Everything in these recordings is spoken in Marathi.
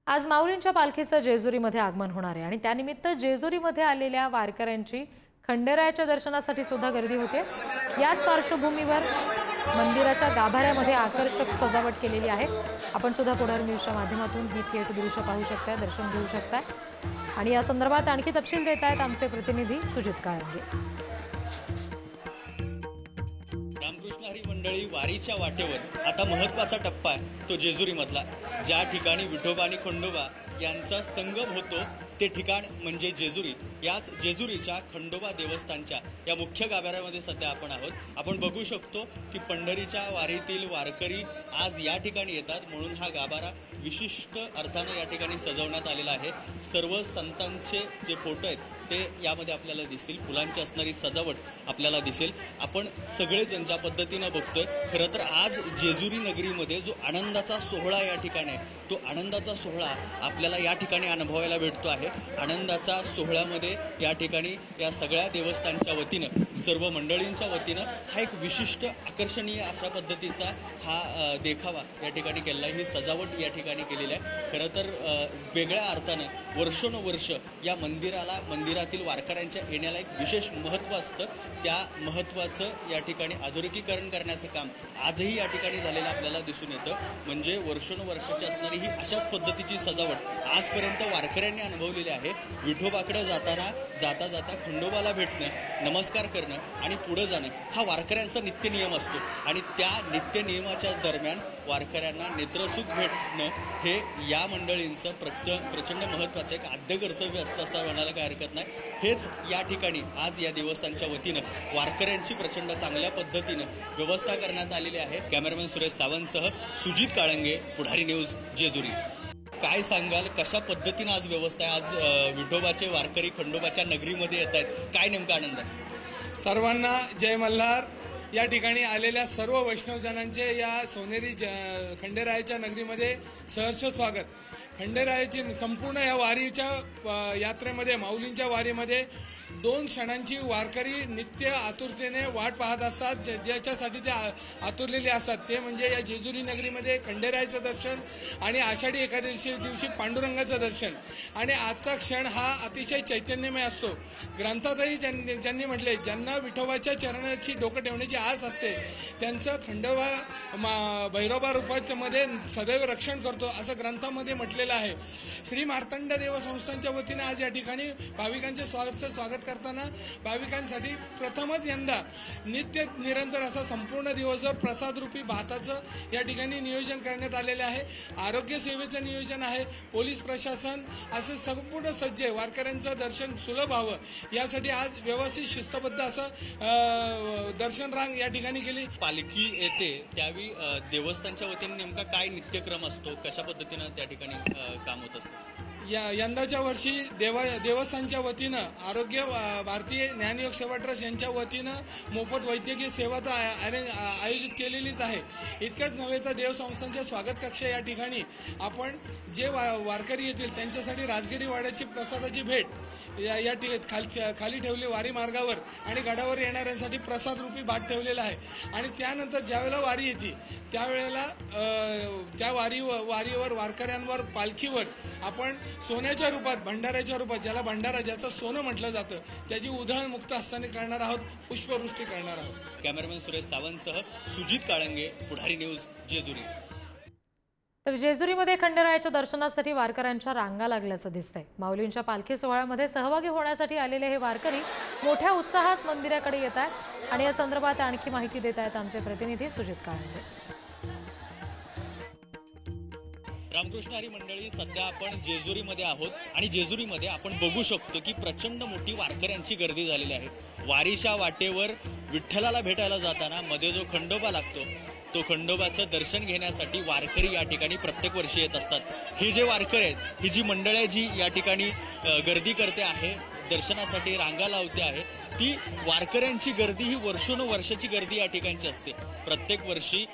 आज माऊलींच्या पालखीचं जेजुरीमध्ये आगमन होणार आहे आणि त्यानिमित्त जेजुरीमध्ये आलेल्या वारकऱ्यांची खंडेरायाच्या दर्शनासाठी सुद्धा गर्दी होते। याच पार्श्वभूमीवर मंदिराच्या गाभाऱ्यामध्ये आकर्षक सजावट केलेली आहे। आपण सुद्धा पुढारी न्यूजच्या माध्यमातून ही थेट दृश्य पाहू शकता, दर्शन घेऊ शकता आणि या संदर्भात आणखी तपशील देत आहेत आमचे प्रतिनिधी सुजित काळंगे। रामकृष्ण हरी मंडळी वारीच्या वाटेवर आता महत्त्वाचा टप्पा आहे तो जेजुरी मधला, ज्या ठिकाणी विठोबा आणि खंडोबा यांचा संगम होतो ते ठिकाण म्हणजे जेजुरी। याच जेजुरीच्या खंडोबा देवस्थानच्या या मुख्य गाभाऱ्यामध्ये सध्या आपण आहोत। आपण बघू शकतो की पंढरीच्या वारीतील वारकरी आज या ठिकाणी येतात, म्हणून हा गाभारा विशिष्ट अर्थाने या ठिकाणी सजवण्यात आलेला आहे। सर्व संतांचे जे फोटो आहेत ते यामध्ये आपल्याला दिसतील, फुलांची असणारी सजावट आपल्याला दिसेल। आपण सगळे जण ज्या पद्धतीने बघतोय, खरं तर आज जेजुरी नगरीमध्ये जो आनंदाचा सोहळा या ठिकाणी आहे तो आनंदाचा सोहळा आपल्याला या ठिकाणी अनुभवायला भेटतो आहे। आनंदाचा सोहळ्यामध्ये या ठिकाणी या सगळ्या देवस्थानच्या वतीनं, सर्व मंडळींच्या वतीनं हा एक विशिष्ट आकर्षणीय अशा पद्धतीचा हा देखावा या ठिकाणी केलेला आहे, ही सजावट या ठिकाणी केलेली आहे। खरं तर वेगळ्या अर्थानं वर्षोनवर्ष या मंदिरातील वारकऱ्यांच्या येण्याला एक विशेष महत्त्व असतं। त्या महत्त्वाचं या ठिकाणी अधोरेखीकरण करण्याचं काम आजही या ठिकाणी झालेलं आपल्याला दिसून येतं। म्हणजे वर्षोनवर्षाची असणारी ही अशाच पद्धतीची सजावट आजपर्यंत वारकऱ्यांनी अनुभवलेली आहे। विठोबाकडे जाता जाता खंडोबाला भेटणं, नमस्कार करणं आणि पुढे जाणं हा वारकऱ्यांचा नित्यनियम असतो आणि त्या नित्यनियमाच्या दरम्यान वारकऱ्यांना नेत्रसुख भेटणं हे या मंडळींचं प्रचंड महत्त्वाचं एक आद्य कर्तव्य असतं असं म्हणायला काही हरकत नाही। हेच या ठिकाणी आज या देवस्थानच्या वतीनं वारकऱ्यांची प्रचंड चांगल्या पद्धतीनं व्यवस्था करण्यात आलेली आहे। कॅमेरामॅन सुरेश सावंतसह सुजित काळंगे, पुढारी न्यूज, जेजुरी। काय सांगाल, कशा पद्धतीनं आज व्यवस्था आहे? आज विठोबाचे वारकरी खंडोबाच्या नगरीमध्ये येत आहेत, काय नेमका आनंद आहे? सर्वांना जय मल्हार। या ठिकाणी आलेल्या सर्व वैष्णवजनांचे या सोनेरी खंडेरायाच्या नगरीमध्ये सहर्ष स्वागत। खंडेरायाची संपूर्ण या वारीच्या यात्रेमध्ये, माऊलींच्या वारीमध्ये 2 क्षणांची वारकरी नित्य आतुरतेने वाट पाहत असतात, ज्याच्यासाठी ते आतुरलेले असतात। ते म्हणजे या जेजुरी नगरीमध्ये खंडेरायाचं दर्शन आणि आषाढी एकादशी दिवशी पांडुरंगाचं दर्शन। आणि आजचा क्षण हा अतिशय चैतन्यमय असतो। ग्रंथातही ज्यांनी म्हटले, ज्यांना विठोबाच्या चरणाची डोकं ठेवण्याची आस असते त्यांचं खंडोबा भैरवबा रूपामध्ये सदैव रक्षण करतो, असं ग्रंथामध्ये म्हटलेलं आहे। श्री मार्तंड देव संस्थांच्या वतीने आज या ठिकाणी भाविकांचे स्वागत करताना भाविकांसाठी प्रथमच यंदा नित्य निरंतर असा संपूर्ण दिवसभर प्रसाद रूपी भाताचं या ठिकाणी नियोजन करण्यात आलेले आहे। आरोग्य सेवेचं नियोजन आहे, पोलीस प्रशासन असं संपूर्ण सज्ज आहे। वारकऱ्यांचं दर्शन सुलभ व्हावं यासाठी आज व्यवस्थित शिस्तबद्ध असं दर्शन रांग या ठिकाणी केली। पालखी येते त्यावेळी देवस्थानच्या वतीने नेमका काय नित्यक्रम असतो, कशा पद्धतीनं त्या ठिकाणी काम होत असतं? यंदाच्या वर्षी देवस्थानच्या वतीनं आरोग्य भारतीय ज्ञानयोग सेवा ट्रस्ट यांच्या वतीनं मोफत वैद्यकीय सेवा तर आयोजित केलेलीच आहे। इतकंच नव्हे तर देवसंस्थांच्या स्वागत कक्ष या ठिकाणी आपण जे वारकरी येतील त्यांच्यासाठी राजगिरी वाड्याची प्रसादाची भेट या खाली ठेवली वारी मार्गावर आणि गडावर येणाऱ्यांसाठी प्रसाद रूपी भात ठेवलेला आहे। आणि त्यानंतर ज्यावेळेला वारी येते त्यावेळेला त्या वारीवर वारकऱ्यांवर पालखीवर आपण सोन्याच्या रूपात, भंडाऱ्याच्या रूपात, ज्याला भंडारा ज्याचं सोनं म्हटलं जातं, त्याची उधळण मुक्त हस्ताने करणार आहोत, पुष्पवृष्टी करणार आहोत। कॅमेरामॅन सुरेश सावंतसह सुजित काळंगे, पुढारी न्यूज, जेजुरी। तर जेजुरीमध्ये खंडेरायाच्या दर्शनासाठी वारकऱ्यांच्या रांगा लागल्याचं दिसतंय। माऊलींच्या पालखी सोहळ्यामध्ये सहभागी होण्यासाठी आलेले हे वारकरी मोठ्या उत्साहात मंदिराकडे येत आहेत आणि या संदर्भात आणखी माहिती देत आहेत आमचे प्रतिनिधी सुजित काळंगे। रामकृष्ण हरी मंडळी, सध्या आपण जेजुरीमध्ये आहोत आणि जेजुरीमध्ये आपण बघू शकतो की प्रचंड मोठी वारकऱ्यांची गर्दी झालेली आहे। वारीच्या वाटेवर विठ्ठलाला भेटायला जाताना मध्ये जो खंडोबा लागतो तो खंडोबाचं दर्शन घेण्यासाठी वारकरी या ठिकाणी प्रत्येक वर्षी येत असतात। हे जे वारकरी आहेत, ही जी मंडळ आहे जी या ठिकाणी गर्दी करते आहे, दर्शनासाठी रांगा लावते आहे, ती वारकऱ्यांची गर्दी ही वर्षोनवर्षाची गर्दी या ठिकाणची असते। प्रत्येक वर्षी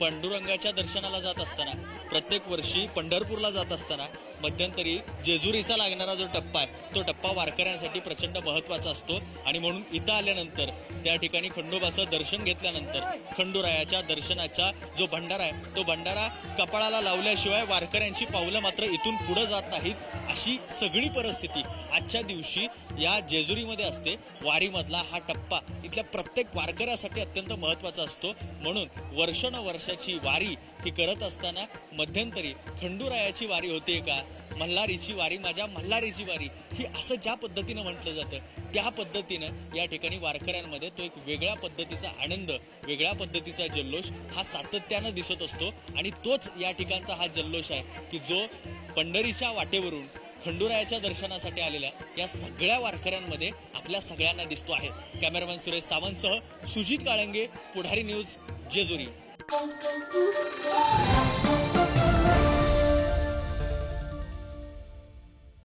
पांडुरंगाच्या दर्शनाला जात असताना प्रत्येक वर्षी पंढरपूरला जात असताना मध्यंतरी जेजुरीचा लागणारा जो टप्पा आहे तो टप्पा वारकऱ्यांसाठी प्रचंड महत्त्वाचा असतो आणि म्हणून इथं आल्यानंतर त्या ठिकाणी खंडोबाचं दर्शन घेतल्यानंतर खंडोरायाच्या दर्शनाचा जो भंडारा आहे तो भंडारा कपाळाला लावल्याशिवाय वारकऱ्यांची पावलं मात्र इथून पुढे जात नाहीत अशी सगळी परिस्थिती आजच्या दिवशी या जेजुरीमध्ये असते। वारीमधला हा टप्पा इथल्या प्रत्येक वारकऱ्यासाठी अत्यंत महत्त्वाचा असतो म्हणून वर्षानुवर्षाची वारी ही करत असताना मध्यंतरी खंडोरायाची वारी होते का, मल्हारीची वारी, माझ्या मल्हारीची वारी ही असं ज्या पद्धतीनं म्हटलं जातं त्या पद्धतीनं या ठिकाणी वारकऱ्यांमध्ये तो एक वेगळ्या पद्धतीचा आनंद, वेगळ्या पद्धतीचा जल्लोष हा सातत्यानं दिसत असतो आणि तोच या ठिकाणचा हा जल्लोष आहे की जो पंढरीच्या वाटेवरून खंडोरायाच्या दर्शनासाठी आलेल्या या सगळ्या वारकऱ्यांमध्ये आपल्या सगळ्यांना दिसतो आहे। कॅमेरामॅन सुरेश सावंतसह सुजित काळंगे, पुढारी न्यूज, जेजुरी।